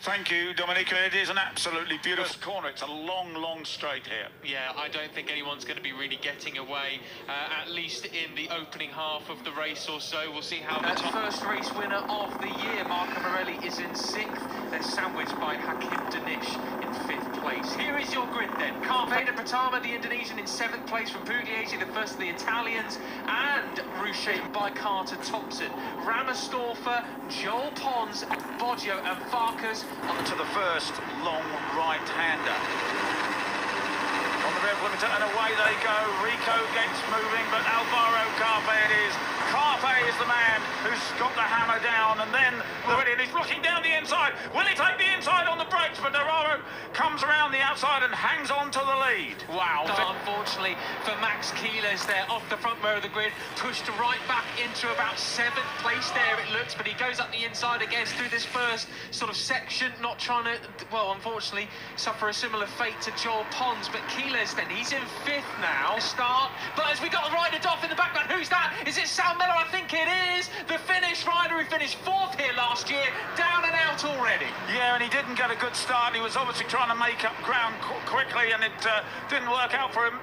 Thank you, Dominic. It is an absolutely beautiful corner. It's a long, long straight here. Yeah, I don't think anyone's going to be really getting away, at least in the opening half of the race or so. We'll see how the first race winner of the year, Marco Morelli, is in 6th. They're sandwiched by Hakim Danish in 5th place. Here is your grid then. Veda Pratama, the Indonesian, in 7th place from Pugliese, the first of the Italians, and Rouchet by Carter Thompson. Ramersdorfer, Joel Pons, Boggio and Farkas. To the first long right-hander. On the rev limiter, and away they go. Rico gets moving, but Alvaro Carpe it is. Carpe is the man who's got the hammer down, and then and he's looking down the inside. Will he take the inside on the brakes? But Navarro comes around the outside and hangs on to the lead. Wow. Unfortunately for Max Keeles there, off the front row of the grid, pushed right back into about 7th place there it looks, but he goes up the inside again through this first sort of section, not trying to, well, unfortunately, suffer a similar fate to Joel Pons. But Keeles then, he's in 5th now. Start, but as we got the rider off in the background, who's that? Is it Sal Miller? I think it is. The Finnish rider who finished 4th here last year, down and out already. Yeah, and he didn't get a good start. He was obviously trying to make up ground quickly, and it didn't work out for him.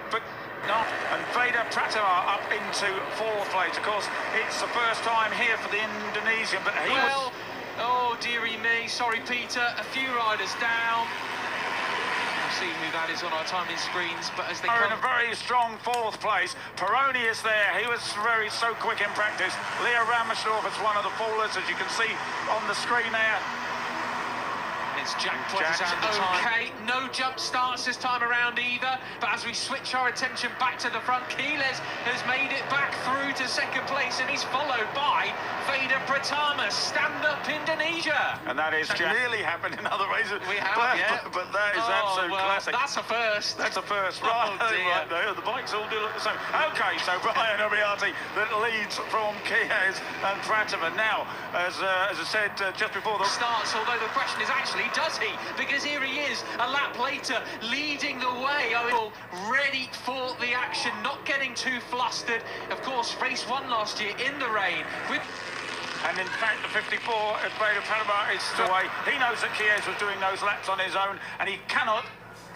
But not. And Veda Pratama up into 4th place. Of course, it's the first time here for the Indonesian, but he was... Oh, dearie me. Sorry, Peter. A few riders down. See who that is on our timing screens, but as they are in a very strong 4th place. Peroni is there. He was so quick in practice. Leo Ramersdorf is one of the fallers, as you can see on the screen there. It's Jack okay, no jump starts this time around either, but as we switch our attention back to the front, Keeles has made it back through to 2nd place, and he's followed by Veda Pratama. Stand up Indonesia! And that is nearly happened in other races. We have, but that is absolute classic. That's a first. That's a first. Right, right there. The bikes all do look the same. Okay, so Brian Obiati that leads from Keeles and Pratama. Now, as I said just before the starts, although the question is actually, does he? Because here he is, a lap later, leading the way. Oh, ready for the action, not getting too flustered. Of course, race 1 last year in the rain. And in fact, the 54 at Veda Pratama is still away. He knows that Keeles was doing those laps on his own, and he cannot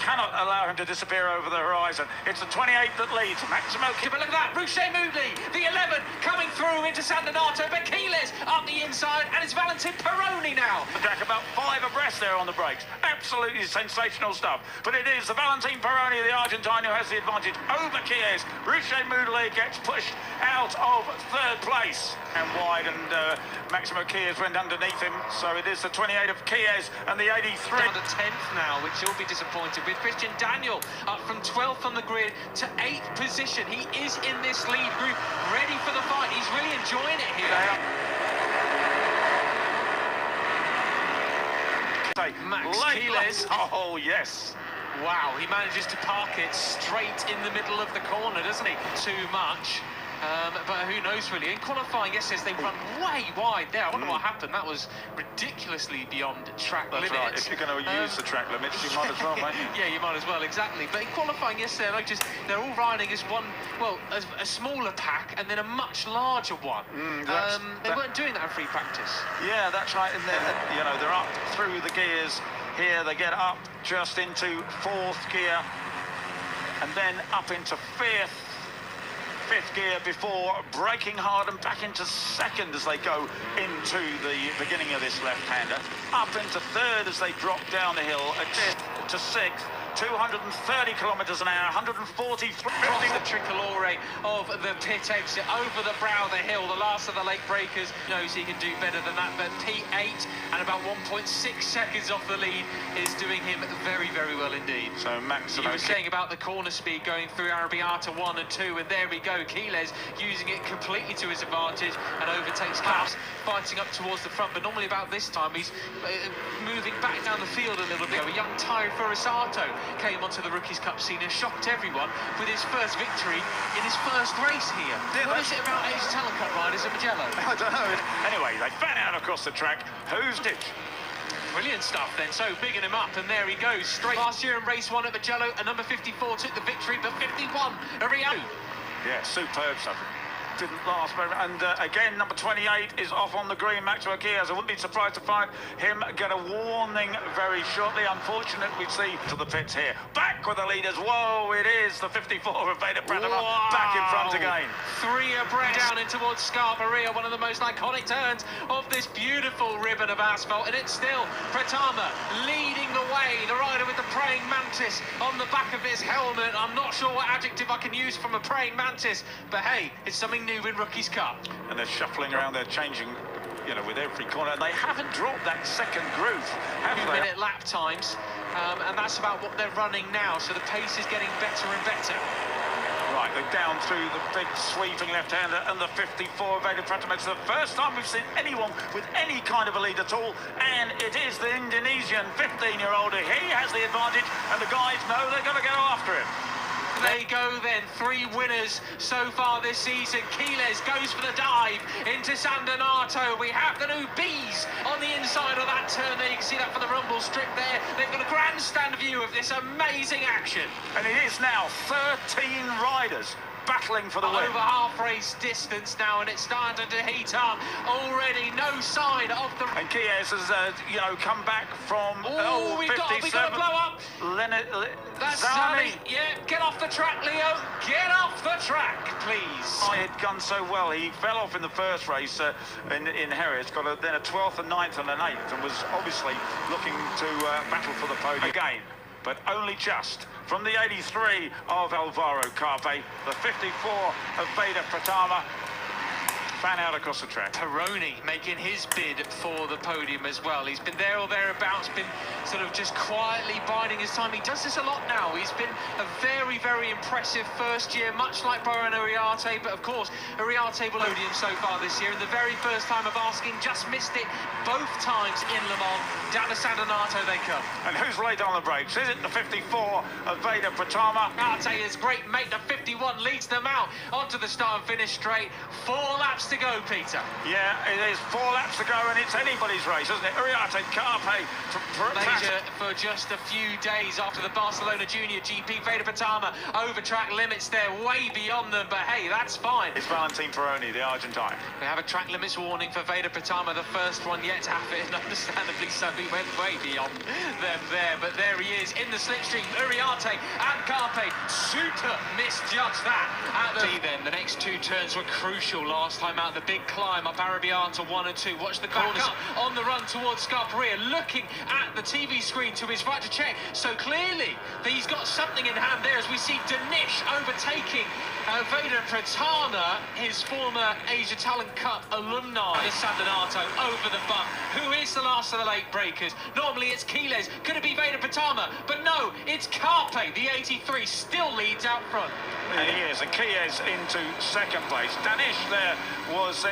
allow him to disappear over the horizon. It's the 28 that leads. Maximo. But look at that, Rouchet Moodley, the 11 coming through into San Donato, but Keeles up the inside, and it's Valentin Peroni now. Jack, about 5 abreast there on the brakes. Absolutely sensational stuff. But it is the Valentin Peroni, the Argentine, who has the advantage over Keeles. Rouchet Moodley gets pushed out of 3rd place and wide, and Maximo Keeles went underneath him. So it is the 28 of Keeles and the 83. Down to 10th now, which you'll be disappointed with. Christian Daniel up from 12th on the grid to 8th position. He is in this lead group, ready for the fight. He's really enjoying it here. Max Keeles. Oh, yes. Wow, he manages to park it straight in the middle of the corner, doesn't he? Too much. But who knows, really. In qualifying, yes, they run way wide there. I wonder what happened. That was ridiculously beyond track limits. That's right. If you're going to use the track limits, you might as well, mate. Yeah, you might as well, exactly. But in qualifying, yes, they're all riding as one, well, a smaller pack and then a much larger one. They weren't doing that in free practice. Yeah, that's right. And they're up through the gears here. They get up just into 4th gear and then up into 5th gear before braking hard and back into 2nd as they go into the beginning of this left-hander. Up into 3rd as they drop down the hill, at 5th to 6th. 230 kilometres an hour, 143. The tricolore of the pit exit over the brow of the hill, the last of the late breakers. Knows he can do better than that, but P8 and about 1.6 seconds off the lead is doing him very, very well indeed. So Maximo, you were saying about the corner speed going through Arrabbiata 1 and 2, and there we go. Keeles using it completely to his advantage and overtakes Klaus, fighting up towards the front. But normally about this time he's moving back down the field a little bit. A young Tyro Furisato came onto the Rookies Cup scene and shocked everyone with his first victory in his first race here. What is it about Asian Talent Cup riders at Mugello? I don't know. Anyway, they fan out across the track. Who's it? Brilliant stuff then, so bigging him up, and there he goes, straight. Last year in race 1 at Mugello, a number 54 took the victory, but 51 a Rio. Yeah, superb stuff. didn't last very much. And again, number 28 is off on the green, Maxwell Chiesa. I wouldn't be surprised to find him get a warning very shortly. Unfortunate, we see to the pits here. Back with the leaders. Whoa, it is the 54 of Veda Pratama back in front again. Three abreast down in towards Scarperia, one of the most iconic turns of this beautiful ribbon of asphalt, and it's still Pratama leading the way, the rider with the praying mantis on the back of his helmet. I'm not sure what adjective I can use from a praying mantis, but hey, it's something new in Rookies Cup. And they're shuffling around, they're changing, you know, with every corner. They haven't dropped that second groove, have they? 2-minute lap times, and that's about what they're running now, so the pace is getting better and better. Right, they're down through the big sweeping left-hander and the 54 Veda Pratama. It's the first time we've seen anyone with any kind of a lead at all, and it is the Indonesian 15-year-old. He has the advantage, and the guys know they're going to go after him. They go then, three winners so far this season. Quiles goes for the dive into San Donato. We have the new bees on the inside of that turn there. You can see that for the rumble strip there. They've got a grandstand view of this amazing action. And it is now 13 riders battling for the win. Over half race distance now, and it's starting to heat up already. No sign of the... And Chies has, you know, come back from we've got to blow up. That's Zani. Yeah, get off the track, Leo. Get off the track, please. He had gone so well. He fell off in the first race in Harris, got then a 12th, a 9th and an 8th, and was obviously looking to battle for the podium again. But only just from the 83 of Alvaro Carpe, the 54 of Veda Pratama, fan out across the track. Peroni making his bid for the podium as well. He's been there or thereabouts, been sort of just quietly biding his time. He does this a lot now. He's been a very, very impressive first year, much like Brian Uriarte, but of course, Uriarte will podium so far this year. And the very first time of asking, just missed it both times in Le Mans. Down to San Donato they come. And who's late on the brakes? Is it the 54 of Veda Pratama? Arte is great, mate. The 51 leads them out onto the start and finish straight. 4 laps to go, Peter. Yeah, it is 4 laps to go, and it's anybody's race, isn't it? Uriarte, Carpe, Major for just a few days after the Barcelona Junior GP. Veda Pratama over track limits there, way beyond them, but hey, that's fine. It's Valentine Peroni, the Argentine. We have a track limits warning for Veda Pratama, the first one yet to have it, and understandably so, he went way beyond them there, but there he is in the slipstream. Uriarte and Carpe, super misjudged that. Then the next 2 turns were crucial last time out. The big climb up Arrabbiata 1 and 2. Watch the corners on the run towards Scarperia, looking at the TV screen to his right to check. So clearly he's got something in hand there as we see Danish overtaking Veda Pratama, his former Asia Talent Cup alumni. San Donato over the bump. Who is the last of the late breakers? Normally it's Quiles. Could it be Veda Pratama? But no, it's Carpe. The 83 still leads out front. And he is, and Chies into 2nd place. Danish there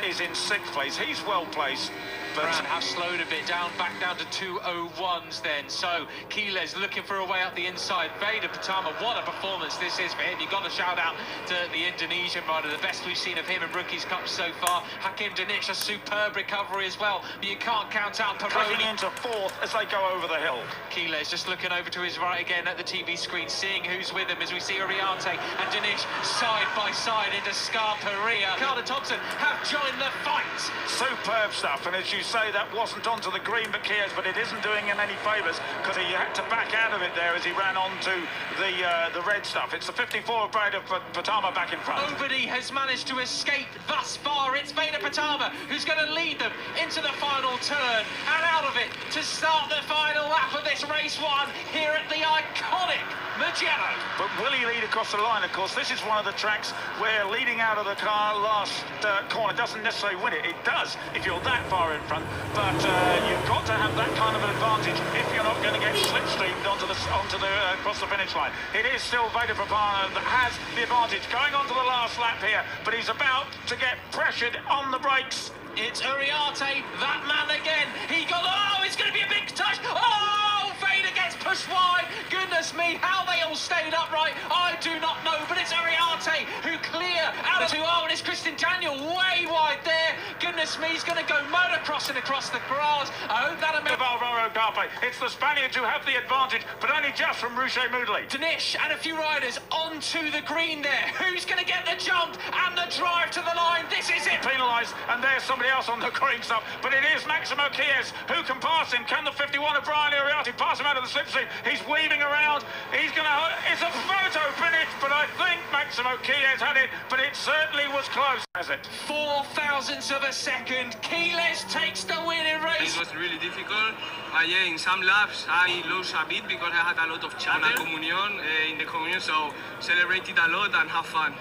is in 6th place. He's well placed. But have slowed a bit down, back down to 2:01s then. So Quiles looking for a way up the inside. Veda Pratama, what a performance this is for him. You've got to shout out to the Indonesian rider, the best we've seen of him in Rookies Cup so far. Hakim Danish, a superb recovery as well. But you can't count out Peroni. Cutting into 4th as they go over the hill. Quiles just looking over to his right again at the TV screen, seeing who's with him as we see Uriarte and Danish side by side into Scarperia. Carter Thompson have joined the fight. Superb stuff, and as you say, that wasn't onto the green but Chies, but it isn't doing him any favours because he had to back out of it there as he ran onto the red stuff. It's the 54 of Veda Pratama back in front. Nobody has managed to escape thus far. It's Veda Pratama who's going to lead them into the final turn and out of it to start the final lap of this race 1 here at the iconic Mugello. But will he lead across the line? Of course, this is one of the tracks where leading out of the car last corner doesn't necessarily win it. It does if you're that far in front, but you've got to have that kind of an advantage if you're not going to get slipstreamed across the finish line. It is still Veda Pratama that has the advantage going on to the last lap here, but he's about to get pressured on the brakes. It's Uriarte, that man again. He got, it's going to be a big touch. Veda gets pushed wide. Goodness me, how they all stayed upright, I do not know, but it's Uriarte who clear out of 2. And it's Christian Daniel way wide there. Goodness goodness me, he's going to go motocrossing across the grass. I hope that Alvaro Carpe. It's the Spaniards who have the advantage, but only just from Rocher Moodley. Danish and a few riders onto the green there. Who's going to get the jump and the drive to the line? This is it. Penalised, and there's somebody else on the green stuff, but it is Maximo Chies who can pass him. Can the 51 of Brian Iriarty pass him out of the slipstream? He's weaving around. He's going to... It's a photo finish, but I think Maximo Chies had it, but it certainly was close. Has it? 4 thousandths of a second. Chies takes the winning race. It was really difficult. In some laps I lost a bit because I had a lot of challenge in the communion, so celebrated a lot and have fun.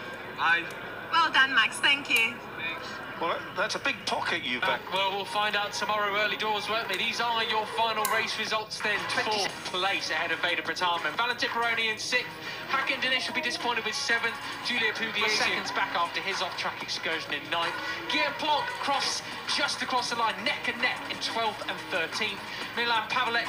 Well done, Max. Thank you. Thanks. Well, that's a big pocket you've got. Well, we'll find out tomorrow early doors, won't we? These are your final race results then. 4th place ahead of Veda Pratama. Valentin Peroni in 6th. Hakan Dinish will be disappointed with 7th. Julia Pugliese seconds back after his off-track excursion in 9th. Guillaume Plonk just across the line, neck and neck in 12th and 13th. Milan Pavelec